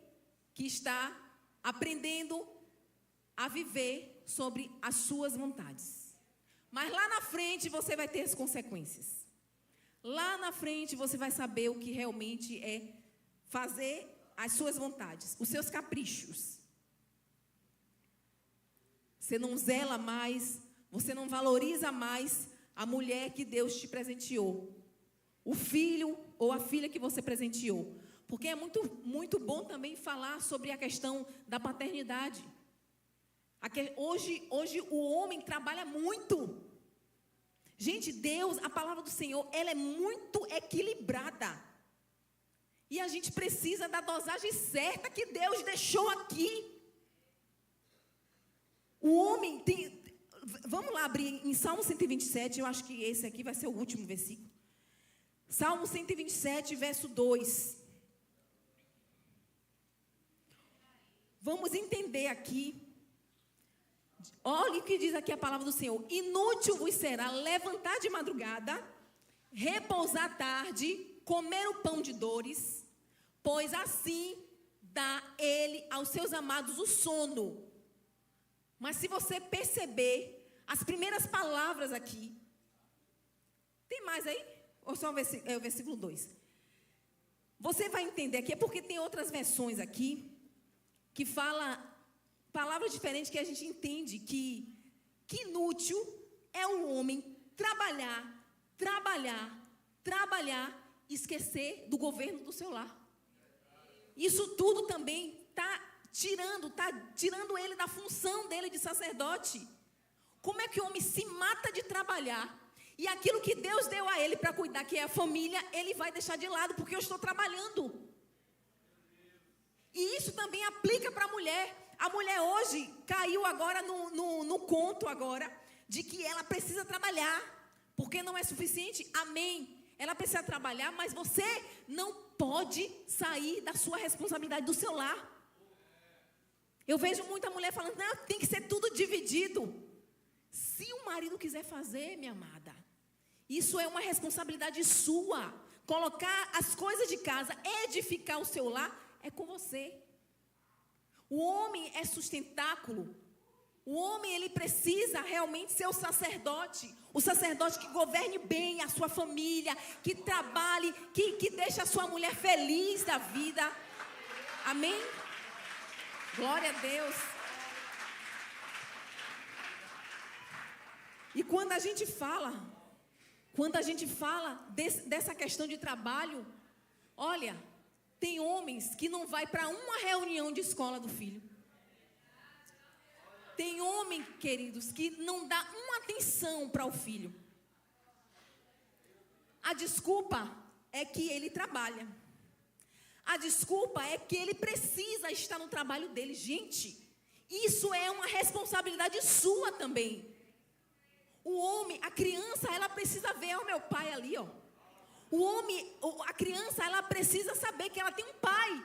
que está aprendendo a viver sobre as suas vontades. Mas lá na frente você vai ter as consequências. Lá na frente você vai saber o que realmente é fazer as suas vontades, os seus caprichos. Você não zela mais, você não valoriza mais a mulher que Deus te presenteou, o filho ou a filha que você presenteou. Porque é muito bom também falar sobre a questão da paternidade. Hoje o homem trabalha muito. Gente, Deus, a palavra do Senhor, ela é muito equilibrada. E a gente precisa da dosagem certa que Deus deixou aqui. O homem tem... Vamos lá abrir em Salmo 127, eu acho que esse aqui vai ser o último versículo. Salmo 127, verso 2. Vamos entender aqui. Olha o que diz aqui a palavra do Senhor. Inútil vos será levantar de madrugada, repousar à tarde, comer o pão de dores, pois assim dá ele aos seus amados o sono. Mas se você perceber as primeiras palavras aqui, tem mais aí? Ou só o versículo 2? Você vai entender aqui, é porque tem outras versões aqui, que fala palavras diferentes que a gente entende que inútil é o homem trabalhar, esquecer do governo do seu lar. Isso tudo também está tirando ele da função dele de sacerdote. Como é que o homem se mata de trabalhar e aquilo que Deus deu a ele para cuidar, que é a família, ele vai deixar de lado porque eu estou trabalhando. E isso também aplica para a mulher. A mulher hoje caiu agora no conto agora de que ela precisa trabalhar, porque não é suficiente. Amém. Ela precisa trabalhar, mas você não pode sair da sua responsabilidade do seu lar. Eu vejo muita mulher falando, não, tem que ser tudo dividido. Se o marido quiser fazer, minha amada, isso é uma responsabilidade sua. Colocar as coisas de casa, edificar o seu lar, é com você. O homem é sustentáculo. O homem, ele precisa realmente ser o sacerdote que governe bem a sua família, que trabalhe, que deixe a sua mulher feliz da vida. Amém? Glória a Deus. E quando a gente fala dessa questão de trabalho, olha, tem homens que não vai para uma reunião de escola do filho. Tem homem, queridos, que não dá uma atenção para o filho. A desculpa é que ele trabalha. A desculpa é que ele precisa estar no trabalho dele. Gente, isso é uma responsabilidade sua também. O homem, a criança, ela precisa ver o meu pai ali, ó. O homem, a criança, ela precisa saber que ela tem um pai.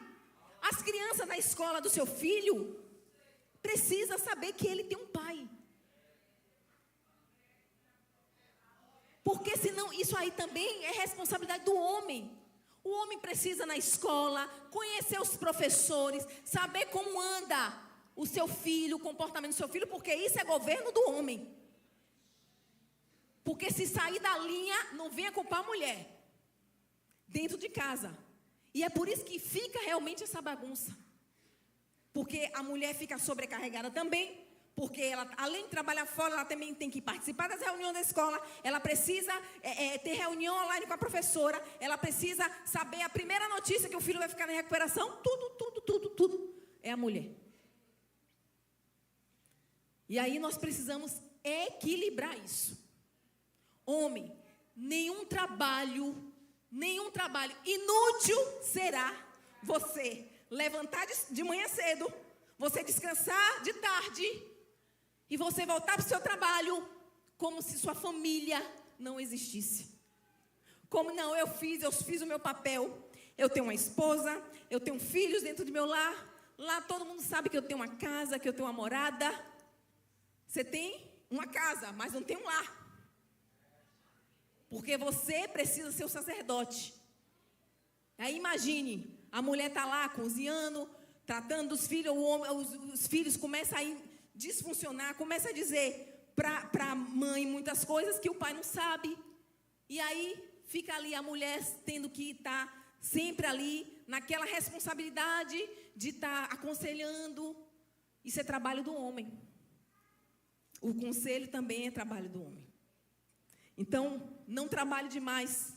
As crianças na escola do seu filho precisam saber que ele tem um pai. Porque senão isso aí também é responsabilidade do homem. O homem precisa na escola conhecer os professores, saber como anda o seu filho, o comportamento do seu filho, porque isso é governo do homem. Porque se sair da linha, não venha culpar a mulher. Dentro de casa. E é por isso que fica realmente essa bagunça. Porque a mulher fica sobrecarregada também. Porque ela, além de trabalhar fora, ela também tem que participar das reuniões da escola. Ela precisa ter reunião online com a professora. Ela precisa saber a primeira notícia que o filho vai ficar na recuperação. Tudo. É a mulher. E aí nós precisamos equilibrar isso. Homem, nenhum trabalho inútil será você levantar de manhã cedo, você descansar de tarde e você voltar para o seu trabalho como se sua família não existisse. Como não, eu fiz o meu papel. Eu tenho uma esposa, eu tenho filhos dentro do meu lar. Lá todo mundo sabe que eu tenho uma casa, que eu tenho uma morada. Você tem uma casa, mas não tem um lar. Porque você precisa ser o sacerdote. Aí imagine, a mulher está lá cozinhando, tratando dos filhos, os filhos começam a disfuncionar, começa a dizer para a mãe muitas coisas que o pai não sabe. E aí fica ali a mulher tendo que estar sempre ali, naquela responsabilidade de estar aconselhando. Isso é trabalho do homem. O conselho também é trabalho do homem. Então, não trabalhe demais.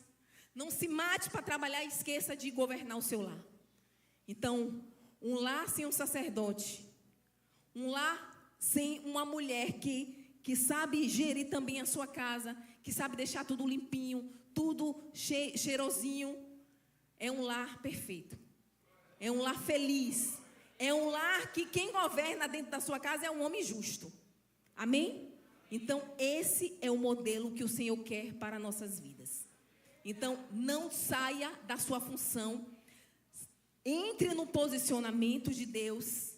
Não se mate para trabalhar e esqueça de governar o seu lar. Então, um lar sem um sacerdote. Um lar sem uma mulher que sabe gerir também a sua casa. Que sabe deixar tudo limpinho, tudo cheirosinho. É um lar perfeito. É um lar feliz. É um lar que quem governa dentro da sua casa é um homem justo. Amém? Então, esse é o modelo que o Senhor quer para nossas vidas. Então, não saia da sua função. Entre no posicionamento de Deus.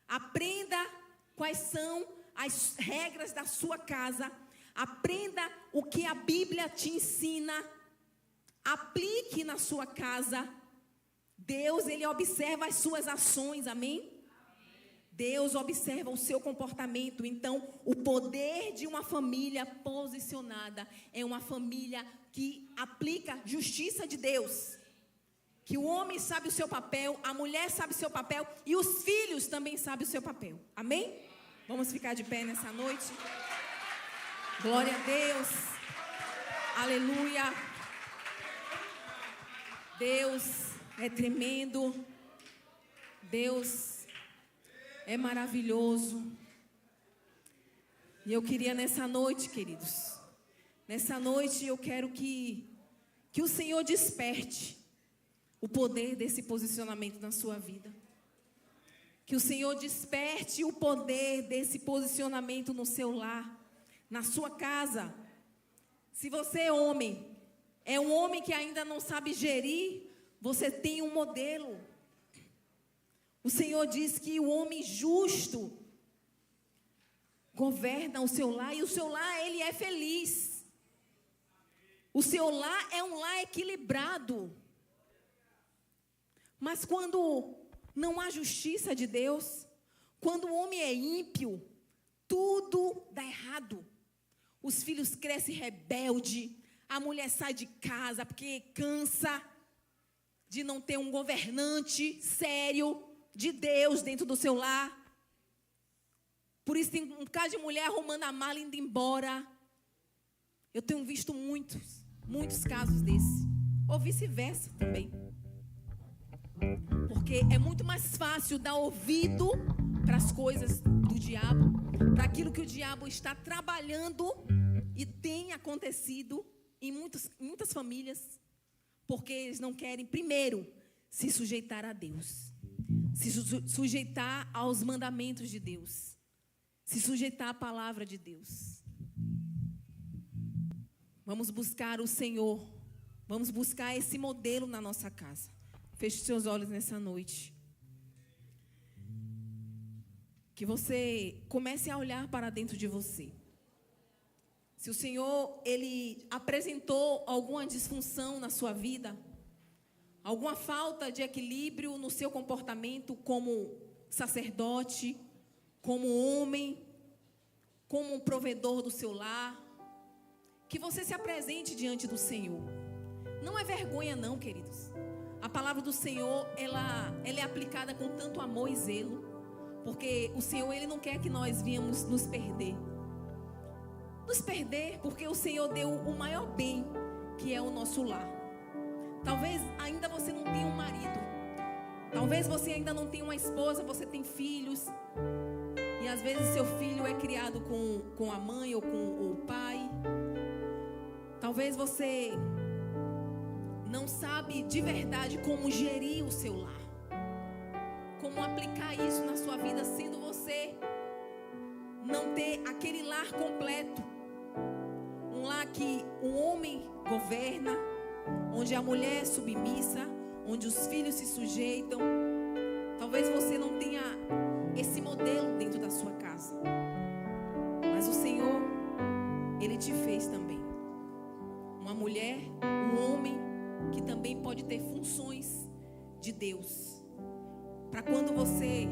Aprenda quais são as regras da sua casa. Aprenda o que a Bíblia te ensina. Aplique na sua casa. Deus, Ele observa as suas ações, amém? Deus observa o seu comportamento. Então, o poder de uma família posicionada é uma família que aplica justiça de Deus. Que o homem sabe o seu papel, a mulher sabe o seu papel e os filhos também sabem o seu papel. Amém? Vamos ficar de pé nessa noite. Glória a Deus. Aleluia. Deus é tremendo. Deus é maravilhoso. E eu queria nessa noite, queridos, nessa noite eu quero que o Senhor desperte o poder desse posicionamento na sua vida. Que o Senhor desperte o poder desse posicionamento no seu lar, na sua casa. Se você é um homem que ainda não sabe gerir, você tem um modelo. O Senhor diz que o homem justo governa o seu lar e o seu lar, ele é feliz. O seu lar é um lar equilibrado. Mas quando não há justiça de Deus, quando o homem é ímpio, tudo dá errado. Os filhos crescem rebeldes, a mulher sai de casa porque cansa de não ter um governante sério de Deus dentro do seu lar. Por isso tem um caso de mulher arrumando a mala e indo embora. Eu tenho visto muitos casos desses. Ou vice-versa também. Porque é muito mais fácil dar ouvido para as coisas do diabo, para aquilo que o diabo está trabalhando e tem acontecido em muitas famílias, porque eles não querem, primeiro, se sujeitar a Deus, se sujeitar aos mandamentos de Deus, se sujeitar à palavra de Deus. Vamos buscar o Senhor, vamos buscar esse modelo na nossa casa. Feche seus olhos nessa noite. Que você comece a olhar para dentro de você. Se o Senhor, Ele apresentou alguma disfunção na sua vida, alguma falta de equilíbrio no seu comportamento como sacerdote, como homem, como um provedor do seu lar, que você se apresente diante do Senhor. Não é vergonha não, queridos. A palavra do Senhor, ela é aplicada com tanto amor e zelo, porque o Senhor, Ele não quer que nós venhamos nos perder. Nos perder porque o Senhor deu o maior bem, que é o nosso lar. Talvez ainda você não tenha um marido. Talvez você ainda não tenha uma esposa, você tem filhos. E às vezes seu filho é criado com a mãe ou com o pai. Talvez você não sabe de verdade como gerir o seu lar. Como aplicar isso na sua vida, sendo você não ter aquele lar completo. Um lar que o homem governa, onde a mulher é submissa, onde os filhos se sujeitam. Talvez você não tenha esse modelo dentro da sua casa. Mas o Senhor, Ele te fez também uma mulher, um homem que também pode ter funções de Deus. Para quando você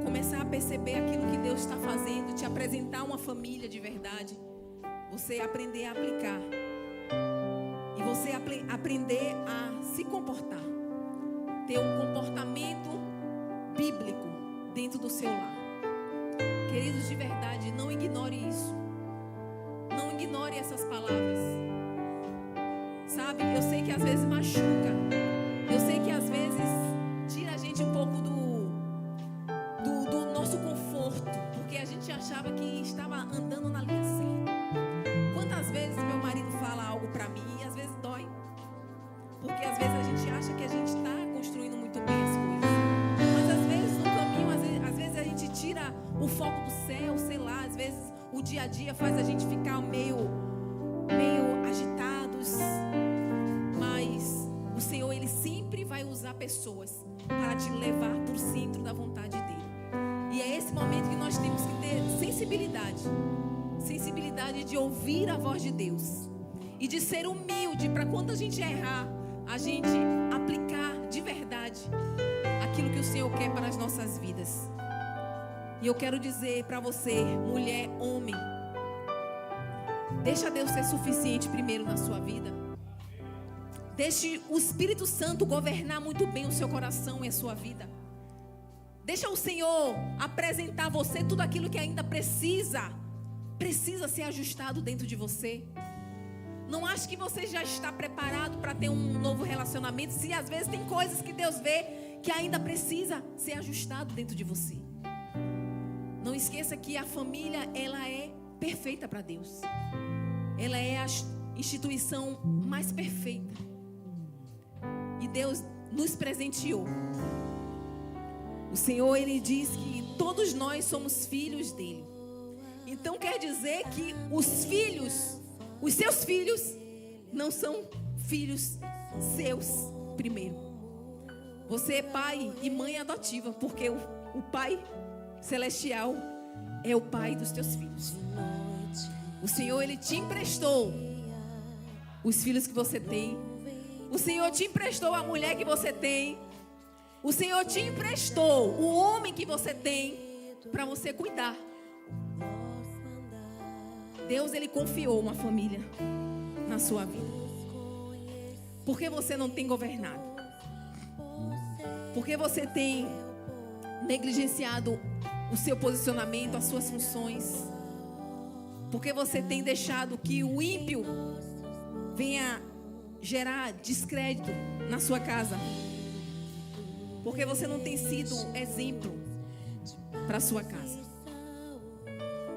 começar a perceber aquilo que Deus está fazendo, te apresentar uma família de verdade, você aprender a aplicar. E você aprender a se comportar. Ter um comportamento bíblico dentro do seu lar. Queridos, de verdade, não ignore isso. Não ignore essas palavras. Sabe, eu sei que às vezes machuca. Eu sei que às vezes tira a gente um pouco do nosso conforto, porque a gente achava que estava andando na linha certa. Quantas vezes meu marido fala algo para mim e às vezes dói, porque às vezes a gente acha que a gente está construindo muito bem as coisas, mas às vezes no caminho, às vezes a gente tira o foco do céu, sei lá, às vezes o dia a dia faz a gente ficar meio agitados, mas o Senhor, Ele sempre vai usar pessoas para te levar para o centro da vontade dEle. E é esse momento que nós temos que ter sensibilidade de ouvir a voz de Deus e de ser humilde para quando a gente errar, a gente aplicar de verdade aquilo que o Senhor quer para as nossas vidas. E eu quero dizer para você, mulher, homem, deixa Deus ser suficiente primeiro na sua vida. Deixe o Espírito Santo governar muito bem o seu coração e a sua vida. Deixa o Senhor apresentar a você tudo aquilo que ainda precisa ser ajustado dentro de você. Não ache que você já está preparado para ter um novo relacionamento, se às vezes tem coisas que Deus vê que ainda precisa ser ajustado dentro de você. Não esqueça que a família, ela é perfeita para Deus. Ela é a instituição mais perfeita. E Deus nos presenteou. O Senhor, Ele diz que todos nós somos filhos dEle. Então quer dizer que os seus filhos, não são filhos seus primeiro. Você é pai e mãe adotiva, porque o Pai Celestial é o Pai dos teus filhos. O Senhor, Ele te emprestou os filhos que você tem. O Senhor te emprestou a mulher que você tem. O Senhor te emprestou o homem que você tem para você cuidar. Deus, Ele confiou uma família na sua vida. Por que você não tem governado? Por que você tem negligenciado o seu posicionamento, as suas funções? Por que você tem deixado que o ímpio venha gerar descrédito na sua casa? Porque você não tem sido exemplo para a sua casa.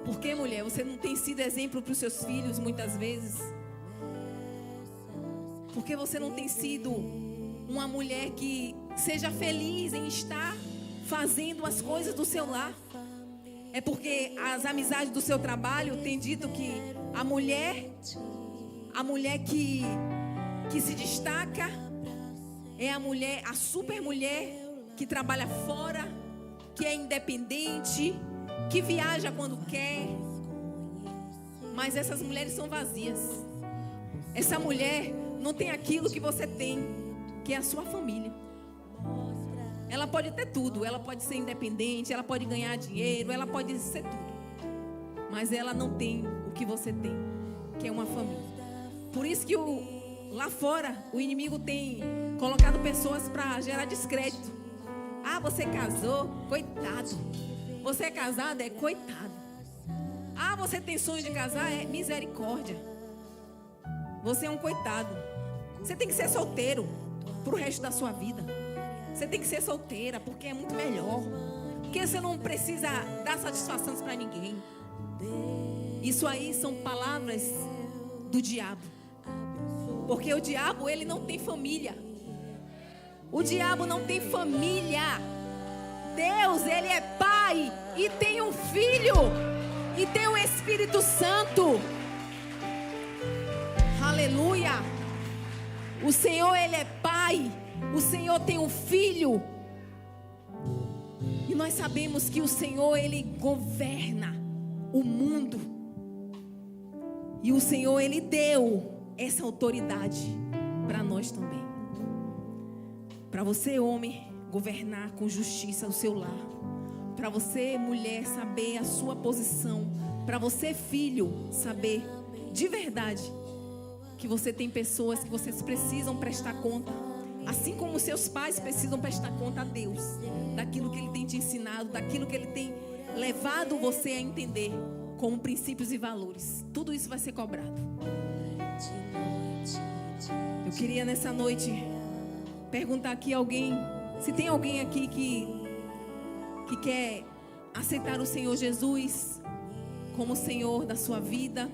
Por que, mulher, você não tem sido exemplo para os seus filhos muitas vezes? Porque você não tem sido uma mulher que seja feliz em estar fazendo as coisas do seu lar? É porque as amizades do seu trabalho têm dito que a mulher que se destaca é a super mulher que trabalha fora, que é independente, que viaja quando quer. Mas essas mulheres são vazias. Essa mulher não tem aquilo que você tem, que é a sua família. Ela pode ter tudo, ela pode ser independente, ela pode ganhar dinheiro, ela pode ser tudo. Mas ela não tem o que você tem. que é uma família. Por isso que lá fora o inimigo tem colocado pessoas para gerar descrédito. Ah, você casou? Coitado. Você é casado? É coitado. Ah, você tem sonho de casar? É misericórdia. Você é um coitado. Você tem que ser solteiro pro resto da sua vida. Você tem que ser solteira porque é muito melhor. Porque você não precisa dar satisfações para ninguém. Isso aí são palavras do diabo. Porque o diabo, ele não tem família. O diabo não tem família. Deus, ele é pai e tem um filho e tem o Espírito Santo. Aleluia. O Senhor, ele é pai. O Senhor tem um filho. E nós sabemos que o Senhor, ele governa o mundo. E o Senhor, ele deu essa autoridade para nós também. Para você, homem, governar com justiça o seu lar. Para você, mulher, saber a sua posição. Para você, filho, saber de verdade que você tem pessoas que vocês precisam prestar conta. Assim como seus pais precisam prestar conta a Deus. Daquilo que Ele tem te ensinado, daquilo que Ele tem levado você a entender como princípios e valores. Tudo isso vai ser cobrado. Eu queria nessa noite perguntar aqui se tem alguém aqui que quer aceitar o Senhor Jesus como Senhor da sua vida.